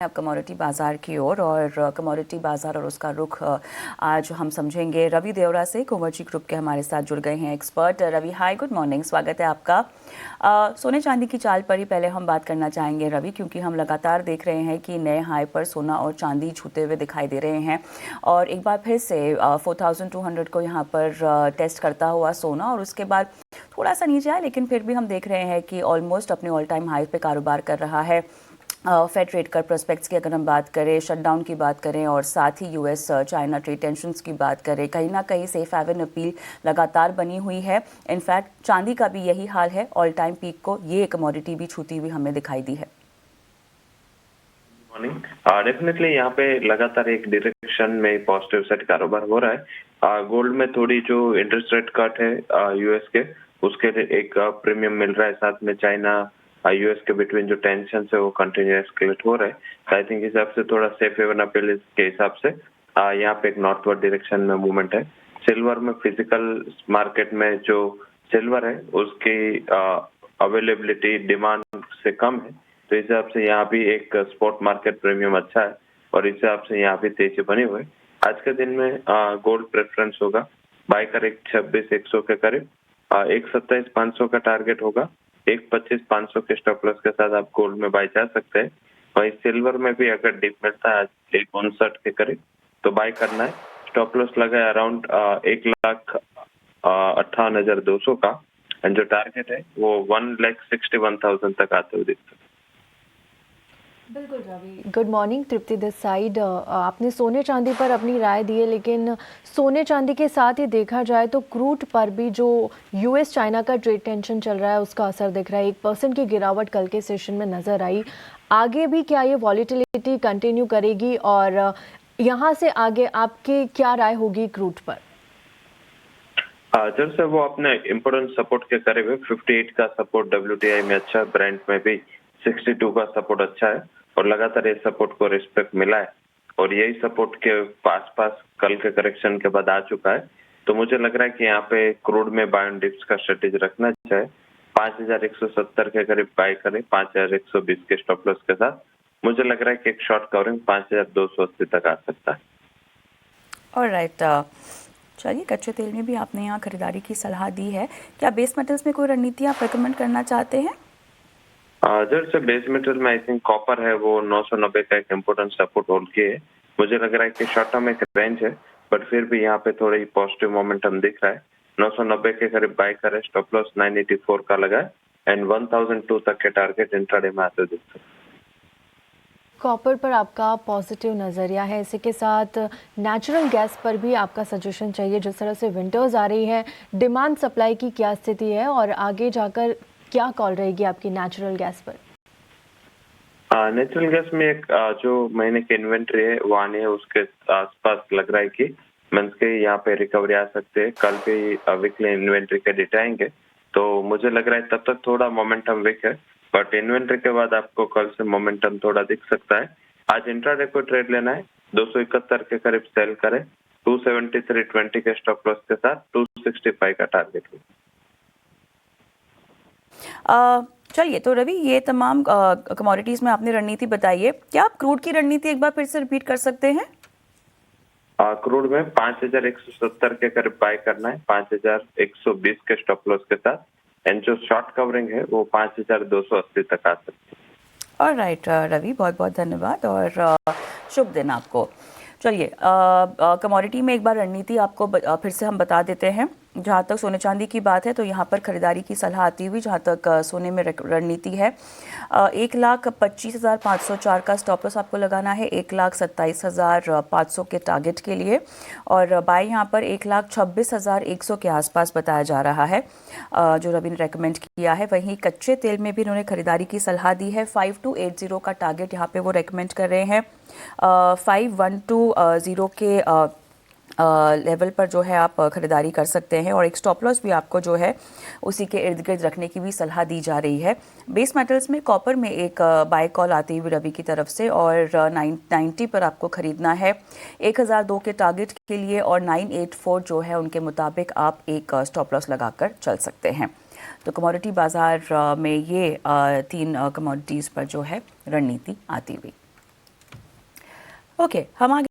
अब कमोडिटी बाजार की ओर और कमोडिटी बाजार और उसका रुख आज हम समझेंगे रवि देवरा से। कोमर्जी ग्रुप के हमारे साथ जुड़ गए हैं एक्सपर्ट। रवि, हाय, गुड मॉर्निंग, स्वागत है आपका। सोने चांदी की चाल पर ही पहले हम बात करना चाहेंगे रवि, क्योंकि हम लगातार देख रहे हैं कि नए हाई पर सोना और चांदी छूते हुए दिखाई दे रहे हैं और एक बार फिर से 4200 को यहाँ पर टेस्ट करता हुआ सोना और उसके बाद थोड़ा सा नीचे आया, लेकिन फिर भी हम देख रहे हैं कि ऑलमोस्ट अपने ऑल टाइम हाई पे कारोबार कर रहा है। फेड रेट कर प्रोस्पेक्ट्स की अगर हम बात करें, शटडाउन की बात करें और साथ ही यूएस चाइना ट्रेड टेंशंस की बात करें, कहीं ना कहीं सेफ हेवन अपील लगातार बनी हुई है। इनफैक्ट चांदी का भी यही हाल है, ऑल टाइम पीक को ये कमोडिटी भी छूती हुई हमें दिखाई दी है। मॉर्निंग, डेफिनेटली यहाँ पे लगातार एक डायरेक्शन में पॉजिटिव सेट कारोबार हो रहा है। गोल्ड में थोड़ी जो इंटरेस्ट रेट कट है यूएस के, उसके लिए एक प्रीमियम मिल रहा है। साथ में चाइना यूएस के बिटवीन जो टेंशन है वो कंटिन्यू एस्केलेट हो रहा है। तो आई थिंक हिसाब से थोड़ा सेफ हेवन अपील के हिसाब से यहाँ पे एक नॉर्थवर्ड डायरेक्शन में मूवमेंट है। सिल्वर में फिजिकल मार्केट में जो सिल्वर है उसकी अवेलेबिलिटी डिमांड से कम है, तो इस हिसाब से यहाँ भी एक स्पॉट मार्केट प्रीमियम अच्छा है और इस हिसाब से यहाँ भी तेजी बनी हुई है। आज के दिन में गोल्ड प्रेफरेंस होगा, बाय कर 126,100 के करीब, 127,500 का टारगेट होगा, 125,500 के स्टॉप लॉस के साथ आप गोल्ड में बाय जा सकते हैं। वही सिल्वर में भी अगर डिप मिलता है आज 159 के करीब तो बाय करना है। स्टॉप लॉस लगा है अराउंड 1,58,200 का एंड जो टारगेट है वो 1,61,000 तक आते हुए दिखता है। बिल्कुल Ravi, good morning, Tripti this side. आपने सोने चांदी पर अपनी राय दी है, लेकिन सोने चांदी के साथ ही देखा जाए तो क्रूड पर भी जो यूएस चाइना का ट्रेड टेंशन चल रहा है उसका असर दिख रहा है। 1% की गिरावट कल के सेशन में नजर आई। आगे भी क्या ये वॉलीटिलिटी कंटिन्यू करेगी और यहाँ से आगे आपकी क्या राय होगी क्रूड पर? जब से वो अपने इम्पोर्टेंट सपोर्ट के करीब है, 58 का सपोर्ट WTI में अच्छा है, ब्रेंट में भी 62 का सपोर्ट अच्छा है और लगातार ये सपोर्ट को रिस्पेक्ट मिला है और यही सपोर्ट के पास कल के करेक्शन के बाद आ चुका है। तो मुझे लग रहा है कि यहाँ पे क्रूड में बाय एंड डिप्स का स्ट्रेटेजी रखना चाहिए। 5,170 के करीब बाय करें, 5,120 के स्टॉप लॉस के साथ। मुझे लग रहा है कि एक शॉर्ट कवरिंग 5,280 तक आ सकता है। ऑलराइट, चलिए, कच्चे तेल में भी आपने यहाँ खरीदारी की सलाह दी है। क्या बेस मेटल्स में कोई रणनीति आप रिकमेंड करना चाहते हैं? जैसे बेस मेटल में आई थिंक कॉपर है, वो 990 का एक इम्पोर्टेंट सपोर्ट होल्ड किए है। मुझे लग रहा है कि शॉर्ट टर्म एक रेंज है, बट फिर भी यहाँ पे थोड़ी पॉजिटिव मोमेंटम दिख रहा है। 990 के करीब बाय करें, स्टॉप लॉस 984 का लगा है एंड 1002 तक के टारगेट इंट्राडे में आते दिखते हैं। कॉपर पर आपका पॉजिटिव नज़रिया है, इसी के साथ नेचुरल गैस पर भी आपका सजेशन चाहिए। जिस तरह से विंटर्स आ रही है, डिमांड सप्लाई की क्या स्थिति है और आगे जाकर क्या कॉल रहेगी आपकी नेचुरल गैस पर? नेचुरल गैस में एक जो महीने की इन्वेंट्री है वो आनी है, उसके आसपास लग रहा है कि मंथ के यहाँ पे रिकवरी आ सकते हैं। कल भी वीकली इन्वेंट्री के डेटा आएंगे, तो मुझे लग रहा है तब तक थोड़ा मोमेंटम वीक है, बट इन्वेंट्री के बाद आपको कल से मोमेंटम थोड़ा दिख सकता है। आज इंट्राडे को ट्रेड लेना है, 271 के करीब सेल करें, 273.20 के स्टॉप लॉस के साथ 265 का टारगेट हो। चलिए, तो रवि, ये तमाम कमोडिटीज में आपने रणनीति बताई है। क्या आप क्रूड की रणनीति एक बार फिर से रिपीट कर सकते हैं? क्रूड में 5,170 के करीब बाय करना है, 5,120 के स्टॉप लॉस के साथ एंड जो शॉर्ट कवरिंग है वो 5,280 तक आ सकती है। ऑलराइट रवि, बहुत बहुत धन्यवाद और शुभ दिन आपको। चलिए, कमोडिटी में एक बार रणनीति आपको फिर से हम बता देते हैं। जहाँ तक सोने चांदी की बात है तो यहाँ पर खरीदारी की सलाह आती हुई, जहाँ तक सोने में रणनीति है, 1,25,504 का स्टॉप लॉस आपको लगाना है, 1,27,500 के टारगेट के लिए और बाय यहाँ पर 1,26,100 के आसपास बताया जा रहा है जो रवि ने रेकमेंड किया है। वहीं कच्चे तेल में भी इन्होंने खरीदारी की सलाह दी है, 5,280 का टारगेट यहाँ पे वो रेकमेंड कर रहे हैं। 5,120 के लेवल पर जो है आप खरीदारी कर सकते हैं और एक स्टॉप लॉस भी आपको जो है उसी के इर्द गिर्द रखने की भी सलाह दी जा रही है। बेस मेटल्स में कॉपर में एक बाय कॉल आती हुई रवि की तरफ से और 990 पर आपको खरीदना है 1,002 के टारगेट के लिए और 984 जो है उनके मुताबिक आप एक स्टॉप लॉस लगाकर चल सकते हैं। तो कमोडिटी बाजार में ये तीन कमोडिटीज़ पर जो है रणनीति आती हुई। ओके, हम आगे